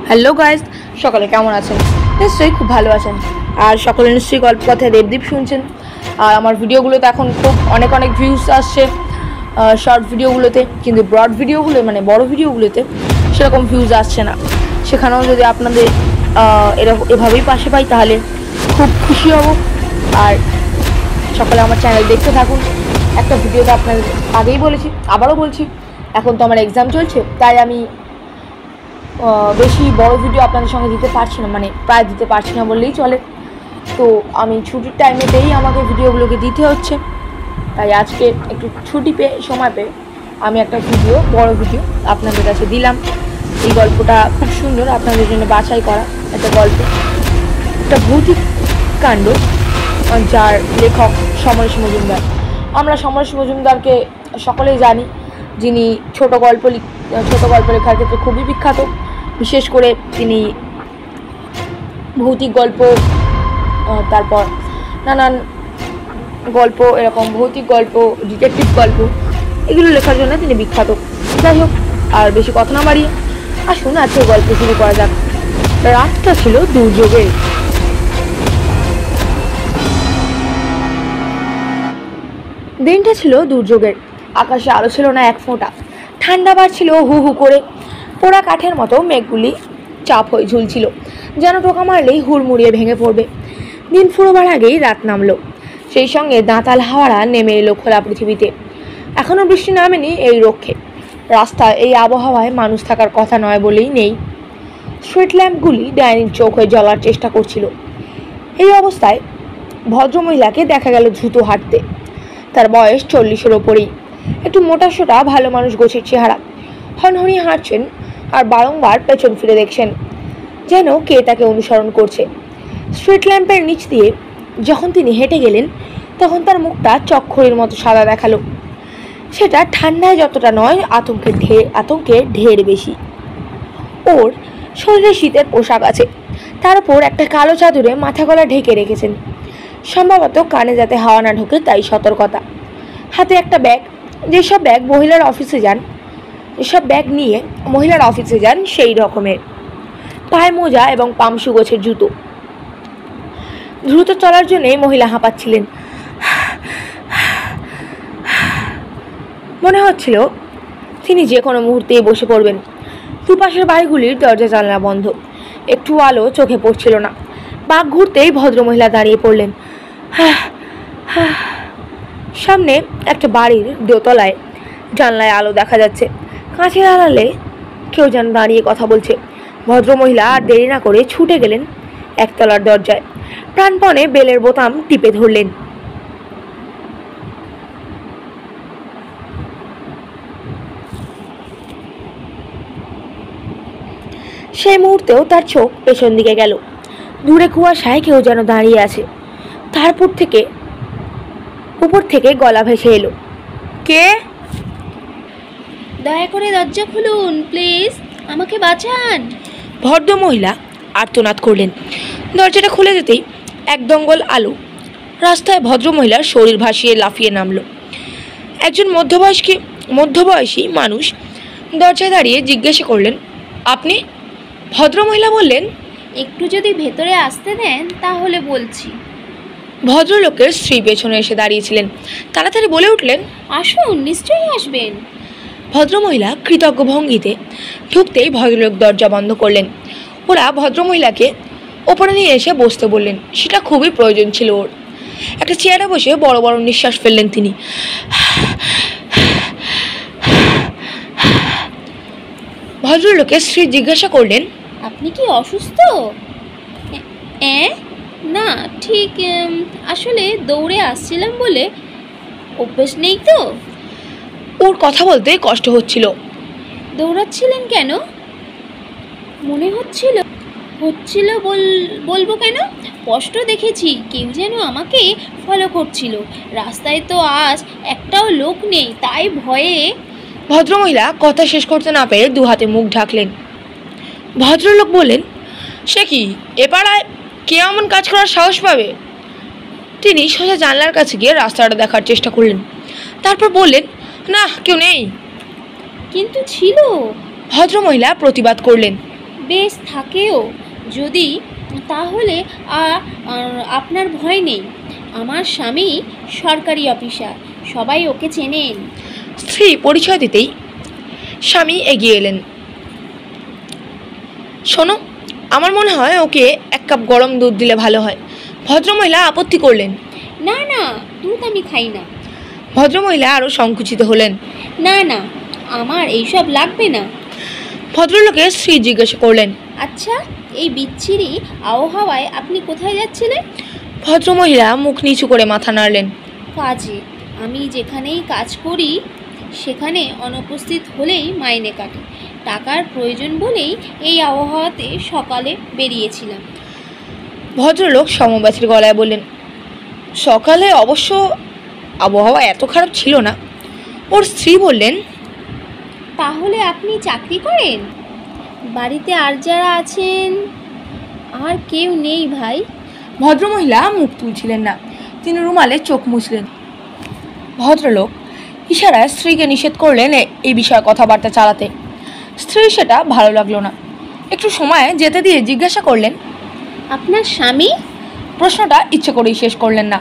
Hello guys, সকলে কেমন আছেন? নিশ্চয়ই খুব ভালো আছেন। আর সকলে নিশ্চয়ই গল্পকথা দেবদীপ শুনছেন। আর আমার ভিডিওগুলোতে এখন খুব অনেক ভিউজ আসছে শর্ট ভিডিওগুলোতে, কিন্তু ব্রড ভিডিওগুলো মানে বড় ভিডিওগুলোতে সেরকম ভিউজ আসছে না। সেখানেও যদি আপনাদের এভাবেই পাশে পাই তাহলে খুব খুশি হব। আর সকলে আমার চ্যানেল দেখতে থাকুন। একটা ভিডিওতে আপনাদের আগেই বলেছি, আবারও বলছি, এখন তো আমার এক্সাম চলছে, তাই আমি বেশি বড় ভিডিও আপনাদের সঙ্গে দিতে পারছি না, মানে প্রায় দিতে পারছি না বললেই চলে। তো আমি ছুটির টাইমেতেই আমাকে ভিডিওগুলোকে দিতে হচ্ছে, তাই আজকে একটু ছুটি পেয়ে সময় পেয়ে আমি একটা বড় ভিডিও আপনাদের কাছে দিলাম। এই গল্পটা খুব সুন্দর, আপনাদের জন্য বাছাই করা একটা গল্প, একটা ভৌতিক কাণ্ড, যার লেখক সমরেশ মজুমদার। আমরা সমরেশ মজুমদারকে সকলেই জানি, যিনি ছোট গল্প লেখার ক্ষেত্রে খুবই বিখ্যাত। বিশেষ করে তিনি ভৌতিক গল্প, তারপর নানান গল্প, এরকম ভৌতিক গল্প, ডিটেকটিভ গল্প, এগুলো লেখার জন্য তিনি বিখ্যাত। যাই হোক, আর বেশি কথা না বাড়িয়ে আসুন আজকে গল্প শুরু করা যাক। রাতটা ছিল দুর্যোগের। দিনটা ছিল দুর্যোগের। আকাশে আলো ছিল না এক ফোঁটা। ঠান্ডা বাড়ছিল হু হু করে। পোড়া কাঠের মতো মেঘগুলি চাপ হয়ে ঝুলছিল, যেন টোকা মারলেই হুড়মুড়িয়ে ভেঙে পড়বে। দিন ফুরোবার আগেই রাত নামলো। সেই সঙ্গে দাঁতাল হাওয়ারা নেমে এলো খোলা পৃথিবীতে। এখনও বৃষ্টি নামেনি এই রক্ষে। রাস্তায় এই আবহাওয়ায় মানুষ থাকার কথা নয় বলেই নেই। স্ট্রিট ল্যাম্পগুলি ডাইনির চোখ হয়ে জ্বলার চেষ্টা করছিল। এই অবস্থায় ভদ্রমহিলাকে দেখা গেল দ্রুত হাঁটতে। তার বয়স 40-এর ওপরেই। একটু মোটাসোটা ভালো মানুষ গোছের চেহারা। হনহনিয়ে হাঁটছেন আর বারংবার পেছন ফিরে দেখছেন, যেন কে তাকে অনুসরণ করছে। স্ট্রিট ল্যাম্পের নিচ দিয়ে যখন তিনি হেঁটে গেলেন, তখন তার মুখটা চক্ষুরের মতো সাদা দেখালো। সেটা ঠান্ডায় যতটা নয়, আতঙ্কের ঢের বেশি। ওর শরীরে শীতের পোশাক আছে, তার উপর একটা কালো চাদরে মাথা গলা ঢেকে রেখেছেন। সম্ভবত কানে যাতে হাওয়া না ঢোকে তাই সতর্কতা। হাতে একটা ব্যাগ, যেসব ব্যাগ নিয়ে মহিলার অফিসে যান সেই রকমের। পায়ে মোজা এবং পামশু গোছের জুতো। দ্রুত চলার জন্যে মহিলা হাঁপাচ্ছিলেন। মনে হচ্ছিল তিনি যে কোনো মুহূর্তেই বসে পড়বেন। দুপাশের বাড়িগুলির দরজা জানলা বন্ধ, একটু আলো চোখে পড়ছিল না। বাঘ ঘুরতেই ভদ্রমহিলা দাঁড়িয়ে পড়লেন। সামনে একটা বাড়ির দোতলায় জানলায় আলো দেখা যাচ্ছে। কাঁচের আড়ালে কেউ যেন দাঁড়িয়ে কথা বলছে। ভদ্রমহিলা আর দেরি না করে ছুটে গেলেন একতলার দরজায়। প্রাণপণে বেলের বোতাম টিপে ধরলেন। সেই মুহূর্তেও তার চোখ পেছন দিকে গেল। দূরে কুয়াশায় কেউ যেন দাঁড়িয়ে আছে। তারপর উপর থেকে গলা ভেসে এলো, কে? দয়া করে দরজা খুলুন প্লিজ, আমাকে বাঁচান। ভদ্রমহিলা আর্তনাদ করলেন। দরজাটা খুলে যেতেই এক দঙ্গল আলো রাস্তায় ভদ্রমহিলার শরীর ভাসিয়ে লাফিয়ে নামলো। একজন মধ্যবয়সী মানুষ দরজায় দাঁড়িয়ে জিজ্ঞাসা করলেন, আপনি? ভদ্রমহিলা বললেন, একটু যদি ভেতরে আসতে দেন তাহলে বলছি। ভদ্রলোকের স্ত্রী পেছনে এসে দাঁড়িয়েছিলেন। তাড়াতাড়ি বলে উঠলেন, আসুন, নিশ্চয়ই আসবেন। ভদ্রমহিলা কৃতজ্ঞ ভঙ্গিতে ঢুকতেই ভদ্রলোক দরজা বন্ধ করলেন। ওরা ভদ্রমহিলাকে ওপরে নিয়ে এসে বসতে বললেন। সেটা খুবই প্রয়োজন ছিল ওর। একটা চেয়ারে বসে বড় বড় নিঃশ্বাস ফেললেন তিনি। ভদ্রলোকের স্ত্রী জিজ্ঞাসা করলেন, আপনি কি অসুস্থ? না, ঠিক আসলে দৌড়ে আসছিলাম বলে অভ্যেস নেই তো। ওর কথা বলতে কষ্ট হচ্ছিল। দৌড়াচ্ছিলেন কেন? মনে হচ্ছিল বলবো কেন, স্পষ্ট দেখেছি কেউ যেন আমাকে ফলো করছিল। রাস্তায় তো আজ একটাও লোক নেই, তাই ভয়ে। ভদ্রমহিলা কথা শেষ করতে না পেরে দু হাতে মুখ ঢাকলেন। ভদ্রলোক বললেন, সে কি, এ পাড়ায় কে এমন কাজ করার সাহস পাবে? তিনি সোজা জানলার কাছে গিয়ে রাস্তাটা দেখার চেষ্টা করলেন। তারপর বললেন, না, কেউ নেই। কিন্তু ছিল। ভদ্রমহিলা প্রতিবাদ করলেন। বেশ থাকেও যদি, তাহলে আপনার ভয় নেই। আমার স্বামী সরকারি অফিসার, সবাই ওকে চেনেন। স্ত্রী পরিচয় দিতেই স্বামী এগিয়ে এলেন। শোনো, আমার মনে হয় ওকে 1 কাপ গরম দুধ দিলে ভালো হয়। ভদ্রমহিলা আপত্তি করলেন। না না, দুধ আমি খাই না। ভদ্রমহিলা আরও সংকুচিত হলেন। না না, আমার এইসব লাগবে না। ভদ্রলোকের স্ত্রী জিজ্ঞাসা করলেন, আচ্ছা, এই বিচ্ছিরি আবহাওয়ায় আপনি কোথায় যাচ্ছিলেন? ভদ্রমহিলা মুখ নিচু করে মাথা নাড়লেন। কাজে। আমি যেখানেই কাজ করি সেখানে অনুপস্থিত হলেই মাইনে কাটে। টাকার প্রয়োজন বলেই এই আবহাওয়াতে সকালে বেরিয়েছিলাম। ভদ্রলোক সমব্যথীর গলায় বললেন, সকালে অবশ্য আবহাওয়া এত খারাপ ছিল না। ওর স্ত্রী বললেন, তাহলে আপনি চাকরি করেন? বাড়িতে আর যারা আছেন? আর কেউ নেই ভাই। ভদ্রমহিলা মুখ তুলছিলেন না, তিনি রুমালে চোখ মুছলেন। ভদ্রলোক ইশারায় স্ত্রীকে নিষেধ করলেন এই বিষয়ে কথাবার্তা চালাতে। স্ত্রীর সেটা ভালো লাগলো না। একটু সময় যেতে দিয়ে জিজ্ঞাসা করলেন, আপনার স্বামী? প্রশ্নটা ইচ্ছে করেই শেষ করলেন না।